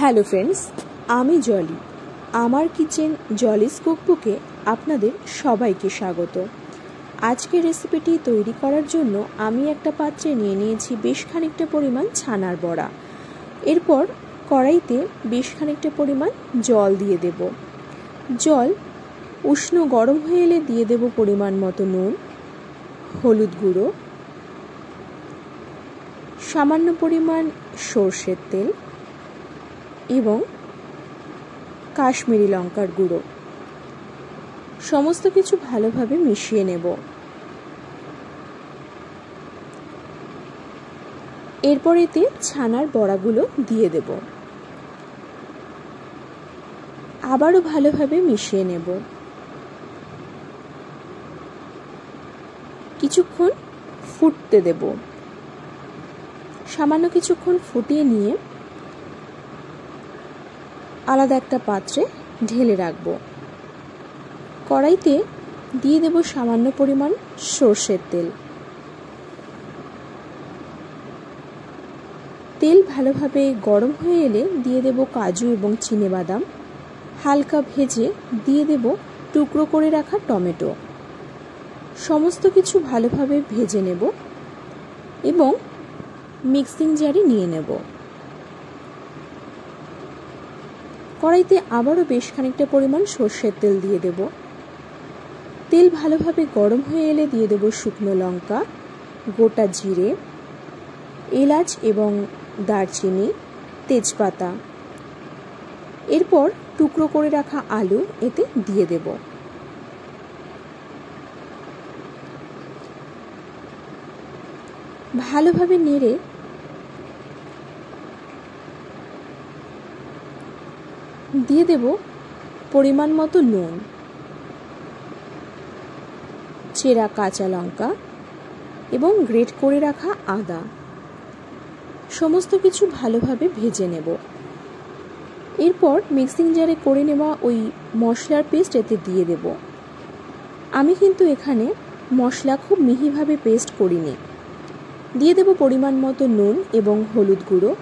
Hello friends, আমি জলি। আমার kitchen জলিস কুকবুকে আপনাদের সবাইকে স্বাগত। আজকের রেসিপিটি তৈরি করার জন্য আমি একটা পাত্রে নিয়ে নিয়েছি বেশ খানিকটা পরিমাণ ছানার বড়া। এরপর কড়াইতে বেশ খানিকটা পরিমাণ জল দিয়ে দেব। জল উষ্ণ গরম হয়ে এলে দিয়ে দেব পরিমাণ মতো নুন, হলুদ গুঁড়ো, সামান্য পরিমাণ সর্ষের তেল এবং কাশ্মীরি লঙ্কার গুঁড়ো। সমস্ত কিছু ভালোভাবে মিশিয়ে নেব। এরপর এতে ছানার বড়াগুলো দিয়ে দেব। আবারও ভালোভাবে মিশিয়ে নেব। কিছুক্ষণ ফুটতে দেব। সামান্য কিছুক্ষণ ফুটিয়ে নিয়ে আলাদা একটা পাত্রে ঢেলে রাখব। কড়াইতে দিয়ে দেব সামান্য পরিমাণ সর্ষের তেল। তেল ভালোভাবে গরম হয়ে এলে দিয়ে দেব কাজু এবং চিনেবাদাম। হালকা ভেজে দিয়ে দেব টুকরো করে রাখা টমেটো। সমস্ত কিছু ভালোভাবে ভেজে নেব এবং মিক্সিং জারে নিয়ে নেব। কড়াইতে আবারও বেশ খানিকটা পরিমাণ সর্ষের তেল দিয়ে দেব। তেল ভালোভাবে গরম হয়ে এলে দিয়ে দেব শুকনো লঙ্কা, গোটা জিরে, এলাচ এবং দারচিনি, তেজপাতা। এরপর টুকরো করে রাখা আলু এতে দিয়ে দেব। ভালোভাবে নেড়ে দিয়ে দেব পরিমাণ মতো নুন, চেরা কাঁচা লঙ্কা এবং গ্রেট করে রাখা আদা। সমস্ত কিছু ভালোভাবে ভেজে নেব। এরপর মিক্সিং জারে করে নেওয়া ওই মশলার পেস্ট এতে দিয়ে দেব। আমি কিন্তু এখানে মশলা খুব মিহিভাবে পেস্ট করিনি। দিয়ে দেব পরিমাণ মতো নুন এবং হলুদ গুঁড়ো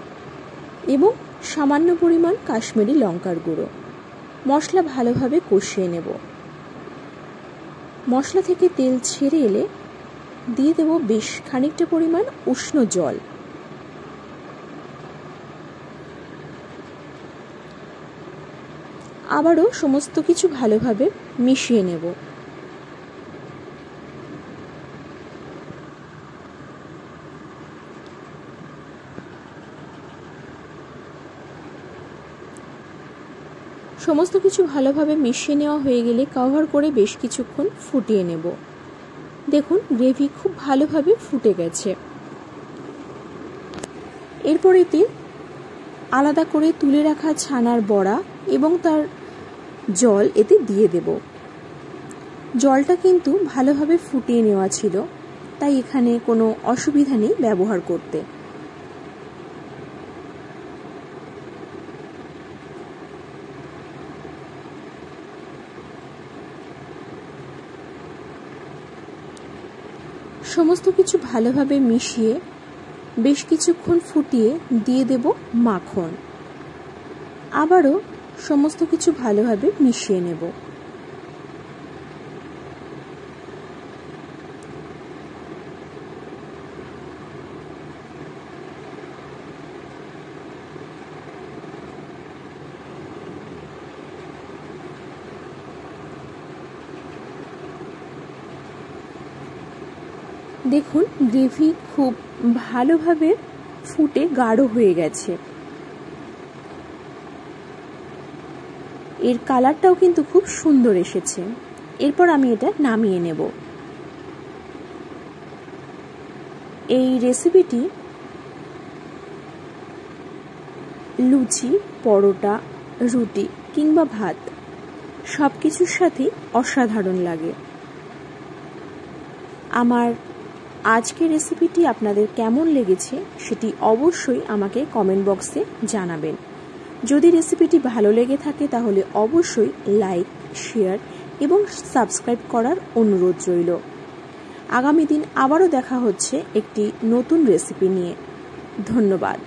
এবং সামান্য পরিমাণ কাশ্মীরি লঙ্কার গুঁড়ো। মশলা ভালোভাবে কষিয়ে নেব। মশলা থেকে তেল ছেড়ে এলে দিয়ে দেব বেশ খানিকটা পরিমাণ উষ্ণ জল। আবারও সমস্ত কিছু ভালোভাবে মিশিয়ে নেব। সমস্ত কিছু ভালোভাবে মিশিয়ে নেওয়া হয়ে গেলে কভার করে বেশ কিছুক্ষণ ফুটিয়ে নেব। দেখুন গ্রেভি খুব ভালোভাবে ফুটে গেছে। এরপর এতে আলাদা করে তুলে রাখা ছানার বড়া এবং তার জল এতে দিয়ে দেব। জলটা কিন্তু ভালোভাবে ফুটিয়ে নেওয়া ছিল, তাই এখানে কোনো অসুবিধা নেই ব্যবহার করতে। সমস্ত কিছু ভালোভাবে মিশিয়ে বেশ কিছুক্ষণ ফুটিয়ে দিয়ে দেব মাখন। আবারও সমস্ত কিছু ভালোভাবে মিশিয়ে নেব। দেখুন গ্রেভি খুব ভালোভাবে ফুটে গাঢ় হয়ে গেছে। এর কালারটাও কিন্তু খুব সুন্দর এসেছে। এরপর আমি এটা নামিয়ে নেব। এই রেসিপিটি লুচি, পরোটা, রুটি কিংবা ভাত সব কিছুর সাথেই অসাধারণ লাগে। আমার আজকের রেসিপিটি আপনাদের কেমন লেগেছে সেটি অবশ্যই আমাকে কমেন্ট বক্সে জানাবেন। যদি রেসিপিটি ভালো লেগে থাকে তাহলে অবশ্যই লাইক, শেয়ার এবং সাবস্ক্রাইব করার অনুরোধ রইল। আগামী দিন আবারও দেখা হচ্ছে একটি নতুন রেসিপি নিয়ে। ধন্যবাদ।